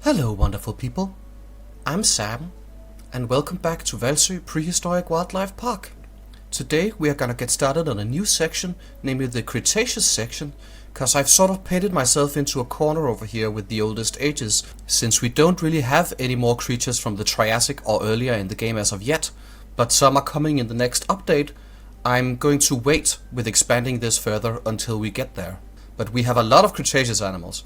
Hello wonderful people, I'm Sam and welcome back to Hvalsø Prehistoric Wildlife Park. Today we are gonna get started on a new section, namely the Cretaceous section, cause I've sort of painted myself into a corner over here with the oldest ages, since we don't really have any more creatures from the Triassic or earlier in the game as of yet, but some are coming in the next update. I'm going to wait with expanding this further until we get there. But we have a lot of Cretaceous animals.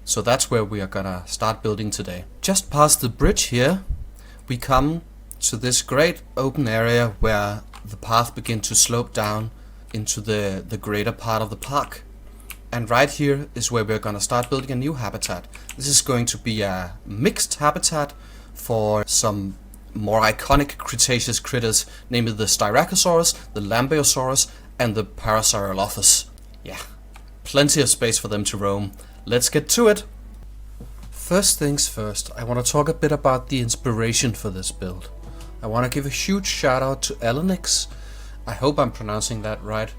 So that's where we are gonna start building today. Just past the bridge here, we come to this great open area where the path begins to slope down into the greater part of the park. And right here is where we're gonna start building a new habitat. This is going to be a mixed habitat for some more iconic Cretaceous critters, namely the Styracosaurus, the Lambeosaurus, and the Parasaurolophus. Yeah, plenty of space for them to roam. Let's get to it! First things first, I want to talk a bit about the inspiration for this build. I want to give a huge shout out to Elynix. I hope I'm pronouncing that right.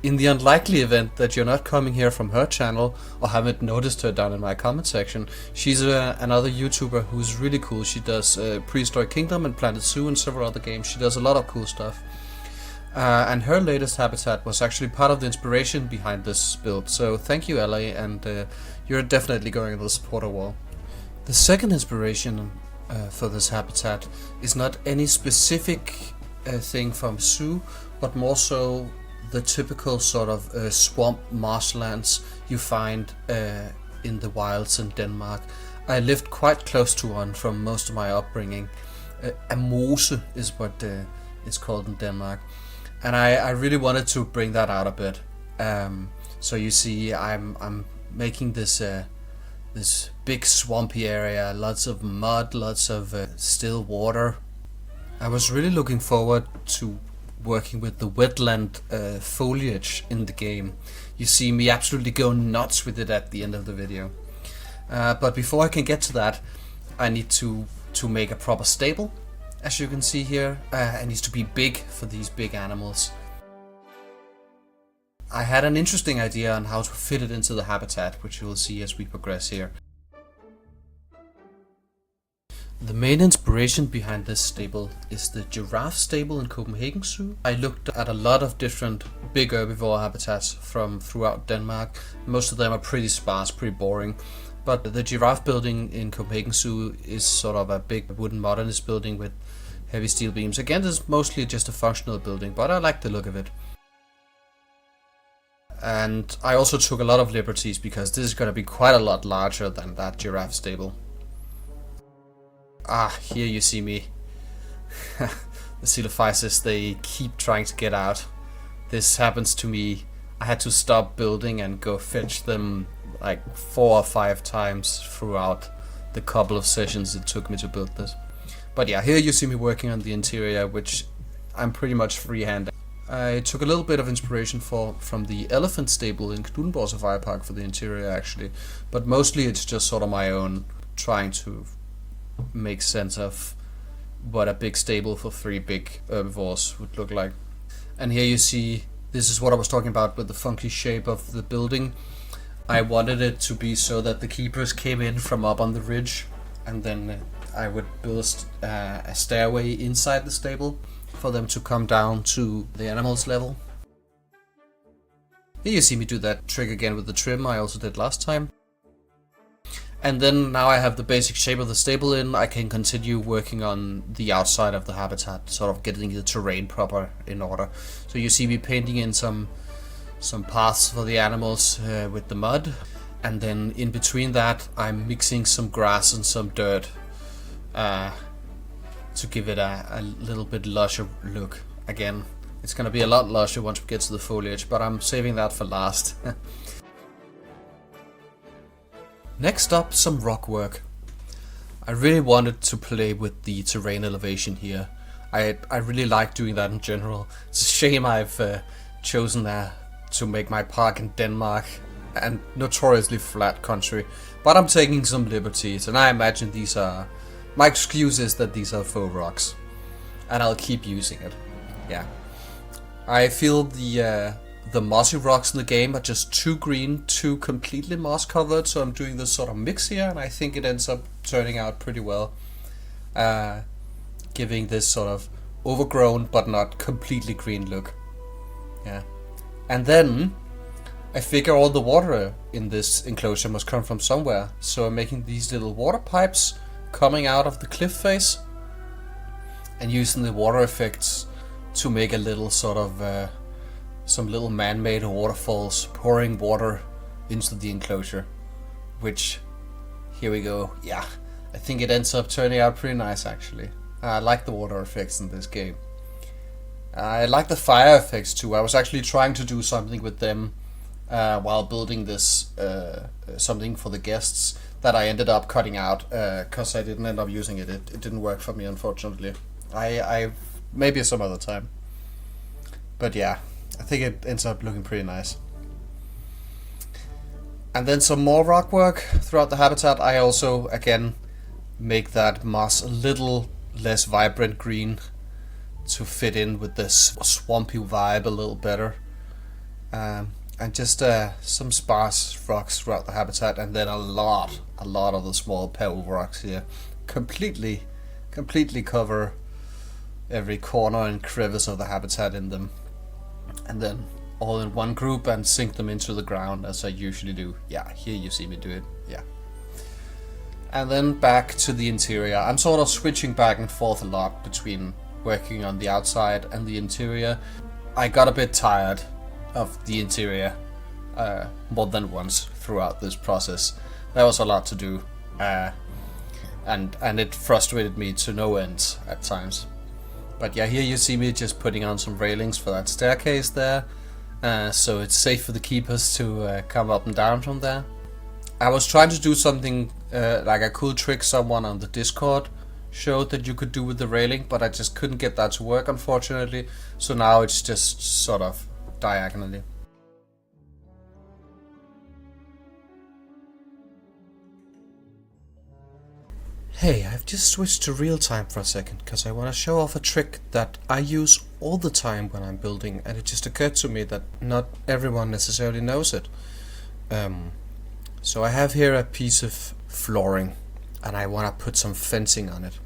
In the unlikely event that you're not coming here from her channel or haven't noticed her down in my comment section, she's another YouTuber who's really cool. She does Prehistoric Kingdom and Planet Zoo and several other games. She does a lot of cool stuff. And her latest habitat was actually part of the inspiration behind this build, so thank you LA, and you're definitely going on the supporter wall. The second inspiration for this habitat is not any specific thing from zoo, but more so the typical sort of swamp marshlands you find in the wilds in Denmark. I lived quite close to one from most of my upbringing. A mose is what it's called in Denmark. And I really wanted to bring that out a bit. So you see, I'm making this this big swampy area, lots of mud, lots of still water. I was really looking forward to working with the wetland foliage in the game. You see me absolutely go nuts with it at the end of the video. But before I can get to that, I need to make a proper stable. As you can see here, it needs to be big for these big animals. I had an interesting idea on how to fit it into the habitat, which you will see as we progress here. The main inspiration behind this stable is the giraffe stable in Copenhagen Zoo. I looked at a lot of different big herbivore habitats from throughout Denmark. Most of them are pretty sparse, pretty boring. But the giraffe building in Copenhagen Zoo is sort of a big wooden modernist building with heavy steel beams. Again, this is mostly just a functional building, but I like the look of it. And I also took a lot of liberties because this is going to be quite a lot larger than that giraffe stable. Here you see me. The Coelophysis, they keep trying to get out. This happens to me. I had to stop building and go fetch them like 4 or 5 times throughout the couple of sessions it took me to build this. But yeah, here you see me working on the interior, which I'm pretty much freehand. I took a little bit of inspiration from the elephant stable in Styracosaurus Park for the interior actually, but mostly it's just sort of my own, trying to make sense of what a big stable for 3 big herbivores would look like. And here you see, this is what I was talking about with the funky shape of the building. I wanted it to be so that the keepers came in from up on the ridge, and then I would build a stairway inside the stable for them to come down to the animals level. Here you see me do that trick again with the trim I also did last time. And then now I have the basic shape of the stable in, I can continue working on the outside of the habitat, sort of getting the terrain proper in order. So you see me painting in some paths for the animals with the mud, and then in between that I'm mixing some grass and some dirt to give it a little bit lusher look. Again, it's gonna be a lot lusher once we get to the foliage, but I'm saving that for last. Next up, some rock work. I really wanted to play with the terrain elevation here. I really like doing that in general. It's a shame I've chosen to make my park in Denmark, and notoriously flat country, but I'm taking some liberties, and I imagine these are, my excuse is that these are faux rocks, and I'll keep using it. Yeah, I feel the the mossy rocks in the game are just too green, too completely moss covered, so I'm doing this sort of mix here, and I think it ends up turning out pretty well, giving this sort of overgrown but not completely green look. Yeah, and then I figure all the water in this enclosure must come from somewhere, so I'm making these little water pipes coming out of the cliff face and using the water effects to make a little sort of some little man-made waterfalls pouring water into the enclosure, which, here we go. Yeah, I think it ends up turning out pretty nice actually. I like the water effects in this game. I like the fire effects too. I was actually trying to do something with them while building this something for the guests that I ended up cutting out because I didn't end up using it. It didn't work for me, unfortunately. I maybe some other time. But yeah, I think it ends up looking pretty nice. And then some more rock work throughout the habitat. I also, again, make that moss a little less vibrant green to fit in with this swampy vibe a little better. And just some sparse rocks throughout the habitat, and then a lot of the small pebble rocks here. Completely cover every corner and crevice of the habitat in them. And then all in one group and sink them into the ground as I usually do. Yeah, here you see me do it. Yeah. And then back to the interior. I'm sort of switching back and forth a lot between working on the outside and the interior. I got a bit tired of the interior more than once throughout this process. There was a lot to do, and it frustrated me to no end at times. But yeah, here you see me just putting on some railings for that staircase there, so it's safe for the keepers to come up and down from there. I was trying to do something like a cool trick someone on the Discord showed that you could do with the railing, but I just couldn't get that to work, unfortunately. So now it's just sort of diagonally. Hey, I've just switched to real time for a second because I want to show off a trick that I use all the time when I'm building, and it just occurred to me that not everyone necessarily knows it. So I have here a piece of flooring and I want to put some fencing on it.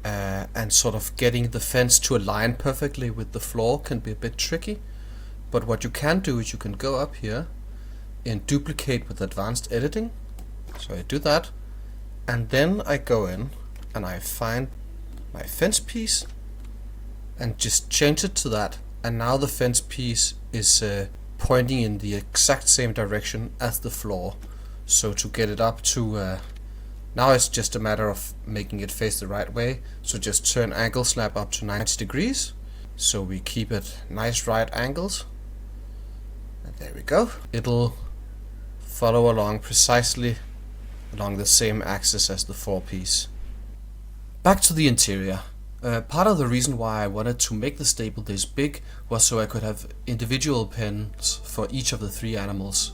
And sort of getting the fence to align perfectly with the floor can be a bit tricky. But what you can do is you can go up here and duplicate with advanced editing. So I do that. And then I go in and I find my fence piece and just change it to that. And now the fence piece is pointing in the exact same direction as the floor. So to get it up to... now it's just a matter of making it face the right way. So just turn angle slab up to 90 degrees. So we keep it nice right angles. And there we go. It'll follow along precisely along the same axis as the floor piece. Back to the interior. Part of the reason why I wanted to make the stable this big was so I could have individual pens for each of the three animals.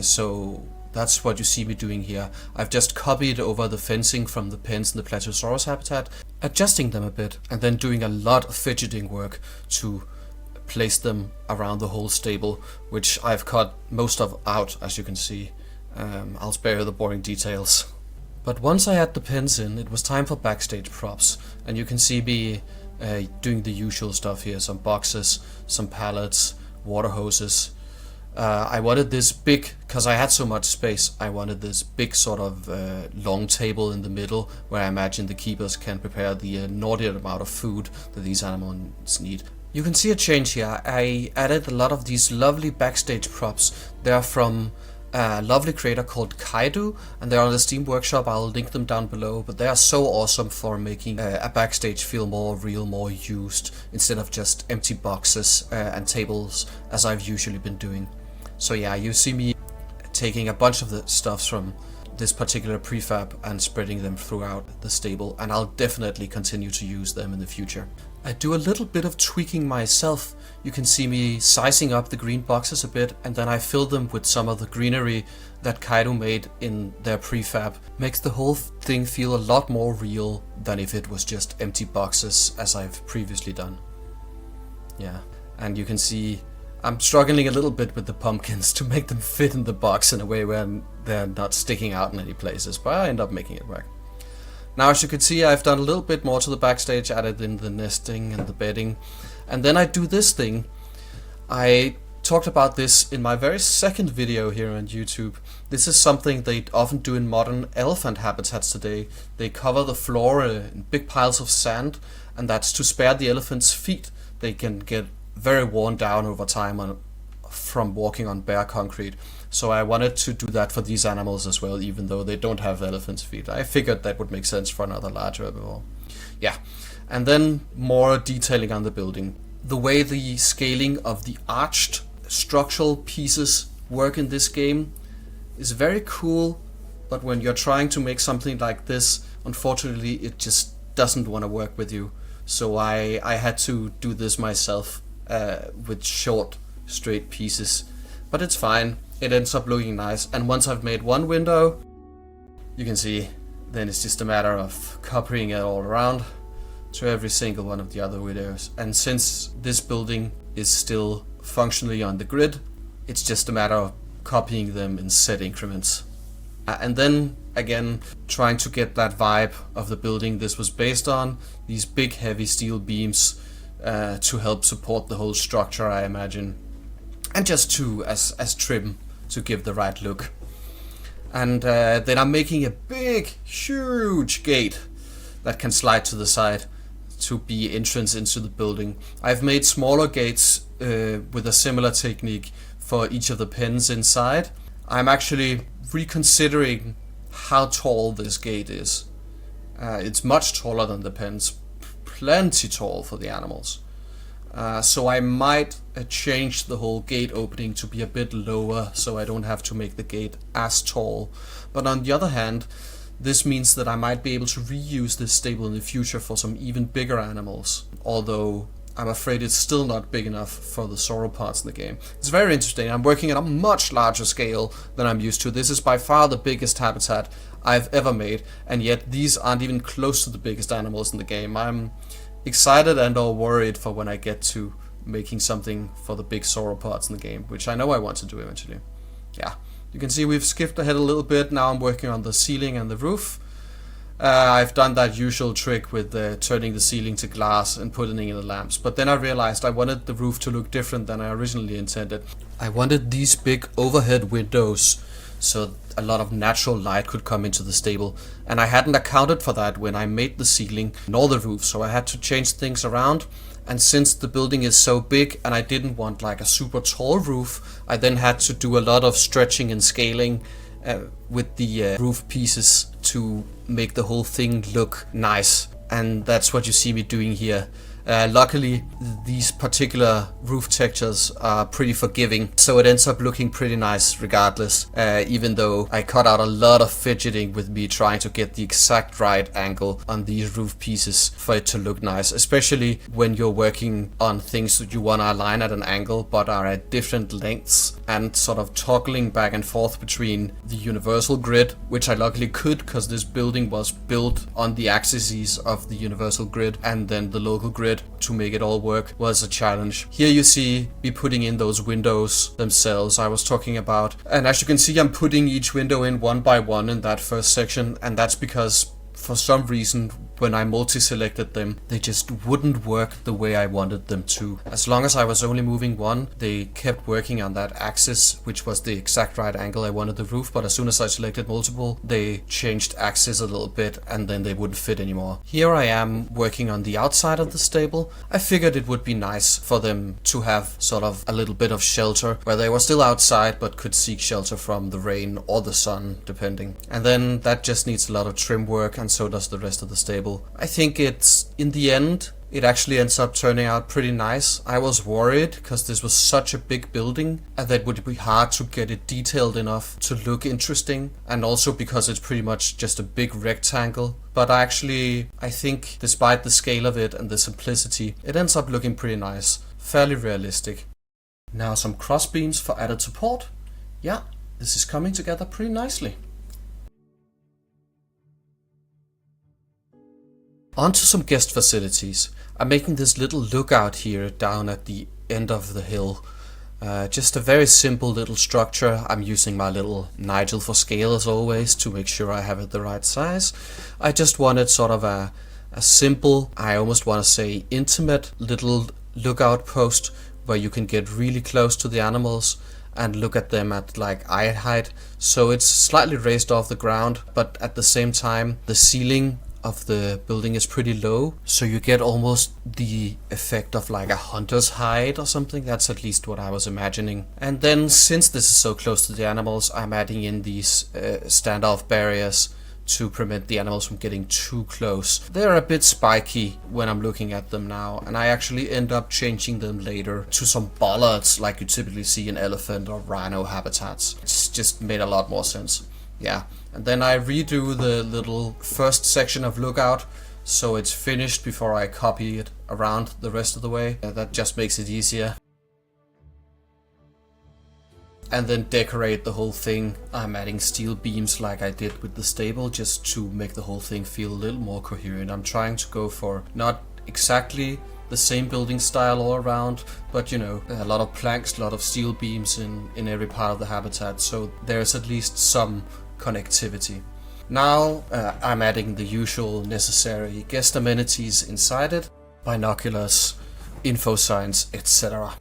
So that's what you see me doing here. I've just copied over the fencing from the pens in the Plateosaurus habitat, adjusting them a bit, and then doing a lot of fidgeting work to place them around the whole stable, which I've cut most of out, as you can see. I'll spare you the boring details. But once I had the pens in, it was time for backstage props, and you can see me doing the usual stuff here. Some boxes, some pallets, water hoses. I wanted this big, because I had so much space, I wanted this big sort of long table in the middle where I imagine the keepers can prepare the inordinate amount of food that these animals need. You can see a change here. I added a lot of these lovely backstage props. They're from a lovely creator called Kaidu, and they're on the Steam Workshop. I'll link them down below, but they are so awesome for making a backstage feel more real, more used, instead of just empty boxes and tables as I've usually been doing. So yeah, you see me taking a bunch of the stuffs from this particular prefab and spreading them throughout the stable, and I'll definitely continue to use them in the future. I do a little bit of tweaking myself. You can see me sizing up the green boxes a bit, and then I fill them with some of the greenery that Kaido made in their prefab. Makes the whole thing feel a lot more real than if it was just empty boxes as I've previously done. Yeah, and you can see I'm struggling a little bit with the pumpkins to make them fit in the box in a way where they're not sticking out in any places, but I end up making it work. Now, as you can see, I've done a little bit more to the backstage, added in the nesting and the bedding, and then I do this thing. I talked about this in my very second video here on YouTube. This is something they often do in modern elephant habitats today. They cover the floor in big piles of sand, and that's to spare the elephant's feet. They can get very worn down over time from walking on bare concrete. So I wanted to do that for these animals as well, even though they don't have elephant's feet. I figured that would make sense for another larger herbivore. Yeah, and then more detailing on the building. The way the scaling of the arched structural pieces work in this game is very cool, but when you're trying to make something like this, unfortunately it just doesn't want to work with you. So I had to do this myself with short straight pieces, but it's fine. It ends up looking nice, and once I've made one window, you can see, then it's just a matter of copying it all around to every single one of the other windows. And since this building is still functionally on the grid, it's just a matter of copying them in set increments. And then again, trying to get that vibe of the building this was based on, these big heavy steel beams to help support the whole structure, I imagine, and just to as trim to give the right look. And then I'm making a big, huge gate that can slide to the side to be entrance into the building. I've made smaller gates with a similar technique for each of the pens inside. I'm actually reconsidering how tall this gate is. It's much taller than the pens, plenty tall for the animals. So I might change the whole gate opening to be a bit lower, so I don't have to make the gate as tall. But on the other hand, this means that I might be able to reuse this stable in the future for some even bigger animals, although I'm afraid it's still not big enough for the sauropods in the game. It's very interesting. I'm working at a much larger scale than I'm used to. This is by far the biggest habitat I've ever made, and yet these aren't even close to the biggest animals in the game. I'm excited and or worried for when I get to making something for the big sauropods in the game, which I know I want to do eventually. Yeah, you can see we've skipped ahead a little bit. Now I'm working on the ceiling and the roof. I've done that usual trick with turning the ceiling to glass and putting in the lamps, but then I realized I wanted the roof to look different than I originally intended. I wanted these big overhead windows so a lot of natural light could come into the stable, and I hadn't accounted for that when I made the ceiling nor the roof, so I had to change things around. And since the building is so big and I didn't want like a super tall roof, I then had to do a lot of stretching and scaling with the roof pieces to make the whole thing look nice, and that's what you see me doing here. Luckily, these particular roof textures are pretty forgiving, so it ends up looking pretty nice regardless, even though I cut out a lot of fidgeting with me trying to get the exact right angle on these roof pieces for it to look nice, especially when you're working on things that you want to align at an angle but are at different lengths, and sort of toggling back and forth between the universal grid, which I luckily could because this building was built on the axes of the universal grid, and then the local grid to make it all work was a challenge. Here you see me putting in those windows themselves I was talking about, and as you can see I'm putting each window in one by one in that first section, and that's because for some reason when I multi-selected them they just wouldn't work the way I wanted them to. As long as I was only moving one, they kept working on that axis, which was the exact right angle I wanted the roof, but as soon as I selected multiple they changed axis a little bit and then they wouldn't fit anymore. Here I am working on the outside of the stable. I figured it would be nice for them to have sort of a little bit of shelter where they were still outside but could seek shelter from the rain or the sun depending. And then that just needs a lot of trim work, and so does the rest of the stable. I think it's, in the end, it actually ends up turning out pretty nice. I was worried because this was such a big building and that it would be hard to get it detailed enough to look interesting, and also because it's pretty much just a big rectangle. But I think despite the scale of it and the simplicity, it ends up looking pretty nice, fairly realistic. Now some cross beams for added support. Yeah, this is coming together pretty nicely. On to some guest facilities. I'm making this little lookout here down at the end of the hill. Just a very simple little structure. I'm using my little Nigel for scale as always to make sure I have it the right size. I just wanted sort of a simple, I almost want to say intimate little lookout post where you can get really close to the animals and look at them at like eye height. So it's slightly raised off the ground, but at the same time the ceiling of the building is pretty low, so you get almost the effect of like a hunter's hide or something. That's at least what I was imagining. And then since this is so close to the animals, I'm adding in these standoff barriers to prevent the animals from getting too close. They're a bit spiky when I'm looking at them now, and I actually end up changing them later to some bollards like you typically see in elephant or rhino habitats. It's just made a lot more sense. Yeah, and then I redo the little first section of lookout so it's finished before I copy it around the rest of the way. That just makes it easier. And then decorate the whole thing. I'm adding steel beams like I did with the stable just to make the whole thing feel a little more coherent. I'm trying to go for not exactly the same building style all around, but you know, a lot of planks, a lot of steel beams in every part of the habitat, so there's at least some connectivity. Now I'm adding the usual necessary guest amenities inside it: binoculars, info signs, etc.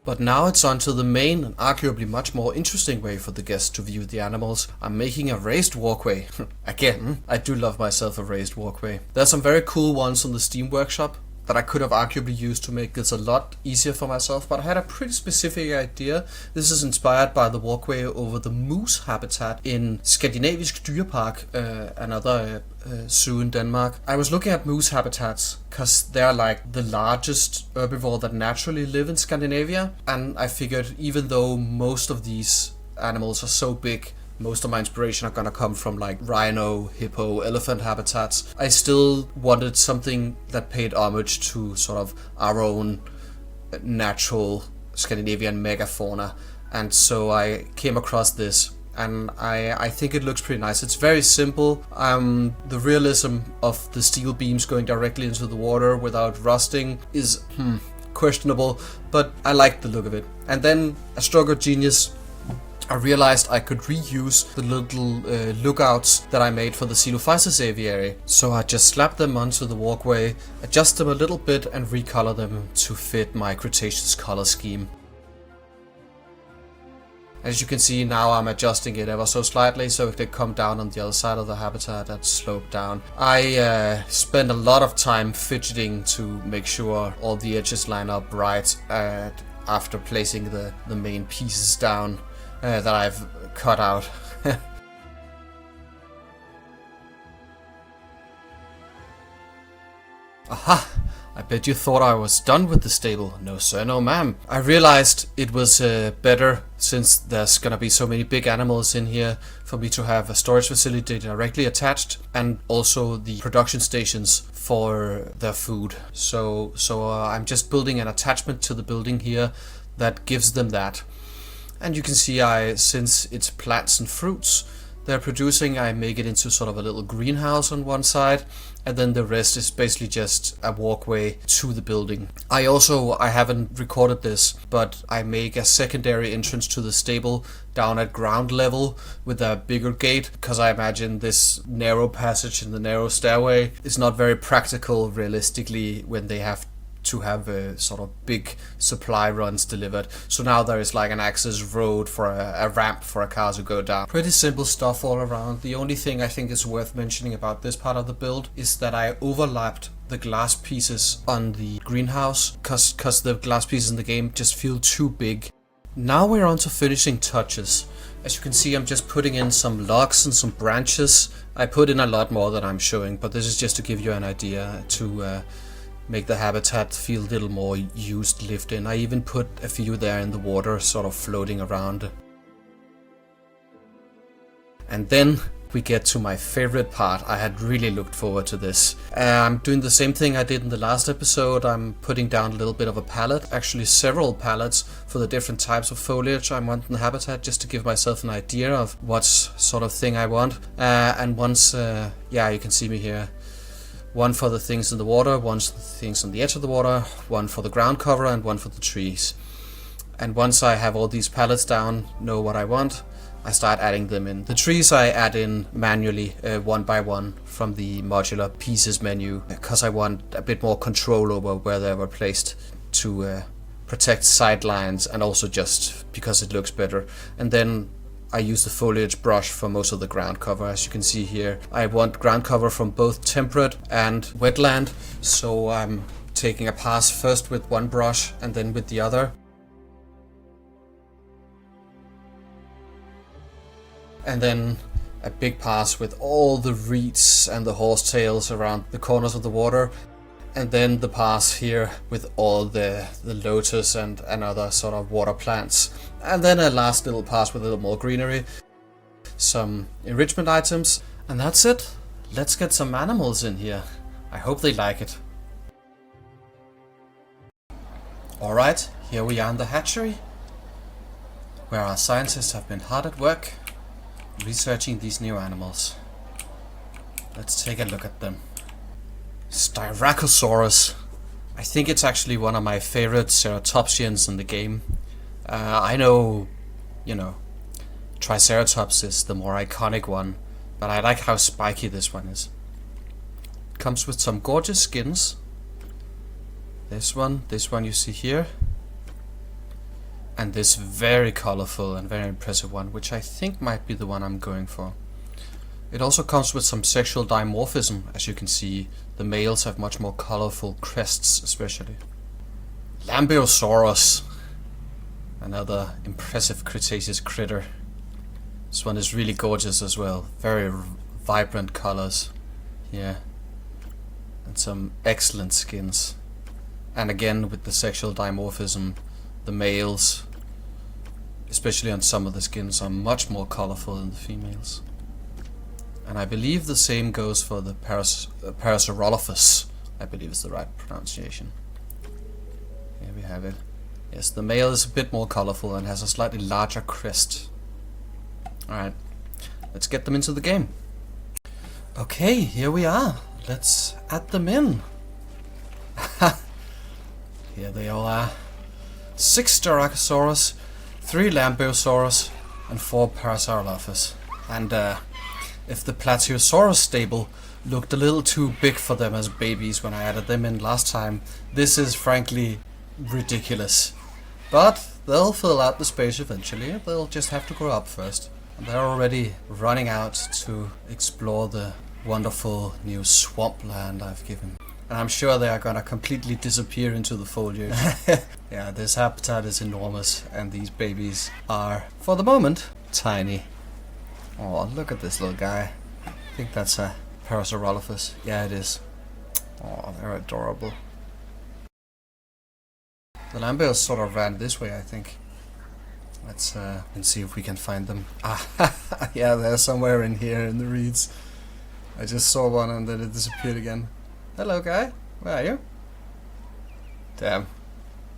But now it's on to the main and arguably much more interesting way for the guests to view the animals. I'm making a raised walkway. Again, I do love myself a raised walkway. There's some very cool ones on the Steam Workshop that I could have arguably used to make this a lot easier for myself, but I had a pretty specific idea. This is inspired by the walkway over the moose habitat in Skandinavisk Dyrepark, another zoo in Denmark. I was looking at moose habitats because they're like the largest herbivore that naturally live in Scandinavia, and I figured even though most of these animals are so big, most of my inspiration are gonna come from like rhino, hippo, elephant habitats, I still wanted something that paid homage to sort of our own natural Scandinavian megafauna. And so I came across this, and I think it looks pretty nice. It's very simple. The realism of the steel beams going directly into the water without rusting is questionable, but I like the look of it. And then, a stroke of genius, I realized I could reuse the little lookouts that I made for the Coelophysis aviary. So I just slapped them onto the walkway, adjust them a little bit and recolor them to fit my Cretaceous color scheme. As you can see now, I'm adjusting it ever so slightly so it could come down on the other side of the habitat and slope down. I spent a lot of time fidgeting to make sure all the edges line up right after placing the main pieces down that I've cut out. Aha! I bet you thought I was done with the stable. No sir, no ma'am. I realized it was better, since there's gonna be so many big animals in here, for me to have a storage facility directly attached, and also the production stations for their food. So I'm just building an attachment to the building here that gives them that. And you can see since it's plants and fruits they're producing, I make it into sort of a little greenhouse on one side, and then the rest is basically just a walkway to the building. I haven't recorded this, but I make a secondary entrance to the stable down at ground level with a bigger gate, because I imagine this narrow passage and the narrow stairway is not very practical realistically when they have to have a sort of big supply runs delivered. So now there is like an access road for a ramp for a car to go down. Pretty simple stuff all around. The only thing I think is worth mentioning about this part of the build is that I overlapped the glass pieces on the greenhouse because the glass pieces in the game just feel too big. Now we're on to finishing touches. As you can see, I'm just putting in some logs and some branches. I put in a lot more than I'm showing, but this is just to give you an idea to make the habitat feel a little more used, lived in. I even put a few there in the water, sort of floating around. And then we get to my favorite part. I had really looked forward to this. I'm doing the same thing I did in the last episode. I'm putting down a little bit of a palette, actually several palettes for the different types of foliage I want in the habitat, just to give myself an idea of what sort of thing I want. And once, yeah, you can see me here. One for the things in the water, one for the things on the edge of the water, one for the ground cover, and one for the trees. And once I have all these palettes down, know what I want, I start adding them in. The trees I add in manually, one by one, from the modular pieces menu, because I want a bit more control over where they were placed to protect sidelines, and also just because it looks better. And then I use the foliage brush for most of the ground cover. As you can see here, I want ground cover from both temperate and wetland, so I'm taking a pass first with one brush and then with the other. And then a big pass with all the reeds and the horsetails around the corners of the water. And then the pass here with all the lotus and other sort of water plants. And then a last little pass with a little more greenery. Some enrichment items. And that's it. Let's get some animals in here. I hope they like it. Alright, here we are in the hatchery, where our scientists have been hard at work researching these new animals. Let's take a look at them. Styracosaurus. I think it's actually one of my favorite ceratopsians in the game. I know, Triceratops is the more iconic one, but I like how spiky this one is. Comes with some gorgeous skins. This one you see here. And this very colorful and very impressive one, which I think might be the one I'm going for. It also comes with some sexual dimorphism. As you can see, the males have much more colorful crests especially. Lambeosaurus. Another impressive Cretaceous critter. This one is really gorgeous as well. Very vibrant colors here. And some excellent skins. And again, with the sexual dimorphism, the males, especially on some of the skins, are much more colorful than the females. And I believe the same goes for the Parasaurolophus, I believe is the right pronunciation. Here we have it. Yes, the male is a bit more colorful and has a slightly larger crest. Alright, let's get them into the game. Okay, here we are. Let's add them in. Here they all are. 6 Styracosaurus, 3 Lambeosaurus, and 4 Parasaurolophus. And if the Plateosaurus stable looked a little too big for them as babies when I added them in last time, this is frankly ridiculous. But they'll fill out the space eventually. They'll just have to grow up first. And they're already running out to explore the wonderful new swampland I've given. And I'm sure they are gonna completely disappear into the foliage. Yeah, this habitat is enormous, and these babies are, for the moment, tiny. Oh, look at this little guy. I think that's a Parasaurolophus. Yeah, it is. Oh, they're adorable. The Lambeos sort of ran this way, I think. Let's see if we can find them. Ah, yeah, they're somewhere in here in the reeds. I just saw one and then it disappeared again. Hello, guy. Where are you? Damn.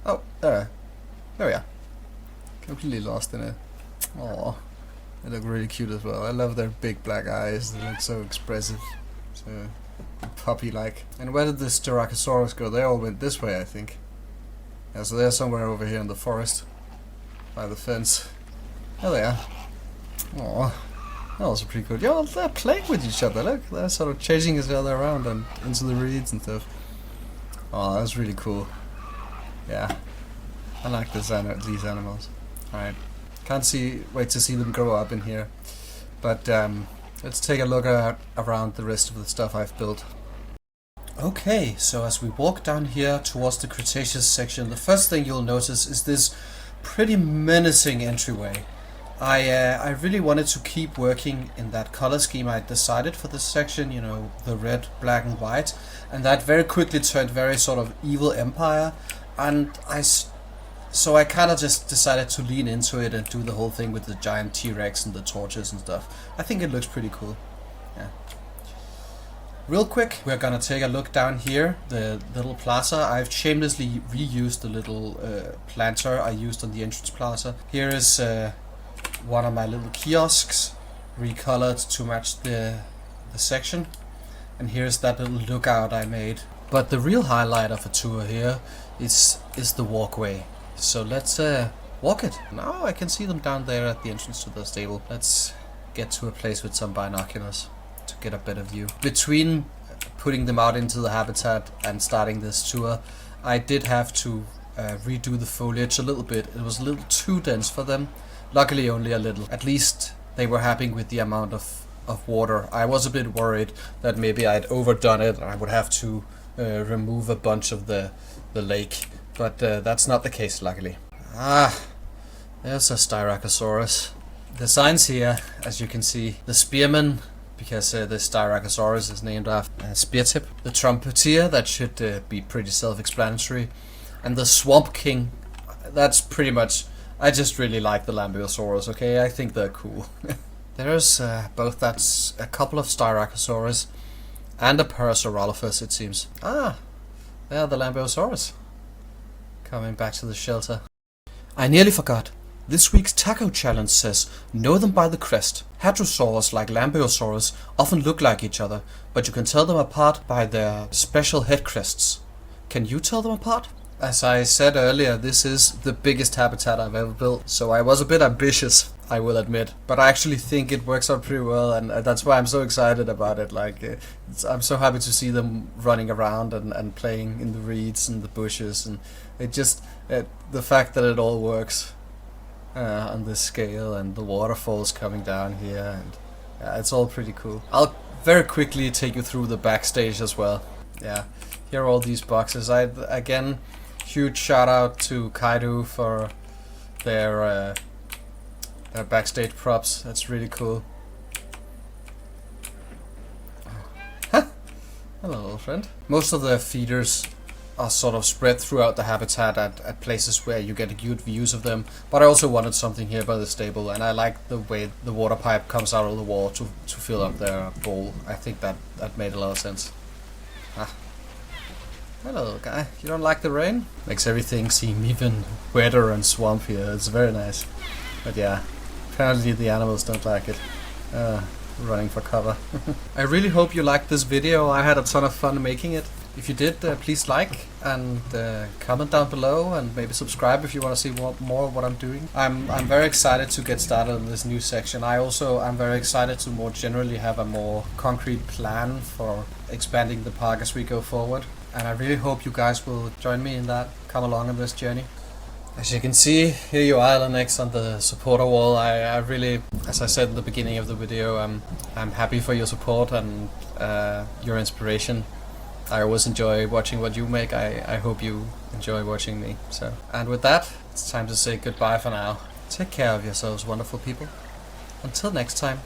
Oh, there we are. Completely lost in it. Aww. They look really cute as well. I love their big black eyes. They look so expressive. So puppy-like. And where did the Styracosaurus go? They all went this way, I think. Yeah, so they're somewhere over here in the forest. By the fence. There they are. Aww. That was pretty good. Yo, they're playing with each other. Look, they're sort of chasing each other around and into the reeds and stuff. Oh, that's really cool. Yeah, I like these animals. Alright, can't wait to see them grow up in here. But let's take a look around the rest of the stuff I've built. Okay, so as we walk down here towards the Cretaceous section, the first thing you'll notice is this pretty menacing entryway. I really wanted to keep working in that color scheme I decided for this section, you know, the red, black and white, and that very quickly turned very sort of evil empire, and so I kind of just decided to lean into it and do the whole thing with the giant T-Rex and the torches and stuff. I think it looks pretty cool. Yeah. Real quick, we're gonna take a look down here, the little plaza. I've shamelessly reused the little planter I used on the entrance plaza. Here is one of my little kiosks, recolored to match the section, and here's that little lookout I made. But the real highlight of a tour here is the walkway. So let's walk it. Now I can see them down there at the entrance to the stable. Let's get to a place with some binoculars to get a better view. Between putting them out into the habitat and starting this tour, I did have to redo the foliage a little bit. It was a little too dense for them. Luckily only a little. At least they were happy with the amount of water. I was a bit worried that maybe I'd overdone it and I would have to remove a bunch of the lake. But that's not the case, luckily. Ah, there's a Styracosaurus. The signs here, as you can see, the spearman, because the Styracosaurus is named after spear tip. The trumpeter, that should be pretty self-explanatory. And the swamp king, that's pretty much, I just really like the Lambeosaurus, okay? I think they're cool. There's both, that's a couple of Styracosaurus and a Parasaurolophus, it seems. Ah, there the Lambeosaurus. Coming back to the shelter. I nearly forgot. This week's taco challenge says, know them by the crest. Hadrosaurs like Lambeosaurus often look like each other, but you can tell them apart by their special head crests. Can you tell them apart? As I said earlier, this is the biggest habitat I've ever built, so I was a bit ambitious, I will admit. But I actually think it works out pretty well, and that's why I'm so excited about it. Like, I'm so happy to see them running around and playing in the reeds and the bushes, and it just, the fact that it all works on this scale, and the waterfalls coming down here, and yeah, it's all pretty cool. I'll very quickly take you through the backstage as well. Yeah, here are all these boxes. Again, huge shout out to Kaido for their backstage props. That's really cool. Huh. Hello, little friend. Most of the feeders are sort of spread throughout the habitat at places where you get good views of them. But I also wanted something here by the stable, and I like the way the water pipe comes out of the wall to fill up their bowl. I think that made a lot of sense. Ah. Hello, little guy. You don't like the rain? Makes everything seem even wetter and swampier. It's very nice. But yeah, apparently the animals don't like it. Running for cover. I really hope you liked this video. I had a ton of fun making it. If you did, please like and comment down below, and maybe subscribe if you want to see more of what I'm doing. I'm very excited to get started in this new section. I'm very excited to more generally have a more concrete plan for expanding the park as we go forward. And I really hope you guys will join me in that, come along on this journey. As you can see, here you are, Elynix, on the supporter wall. I really, as I said in the beginning of the video, I'm happy for your support and your inspiration. I always enjoy watching what you make. I hope you enjoy watching me. So, and with that, it's time to say goodbye for now. Take care of yourselves, wonderful people. Until next time.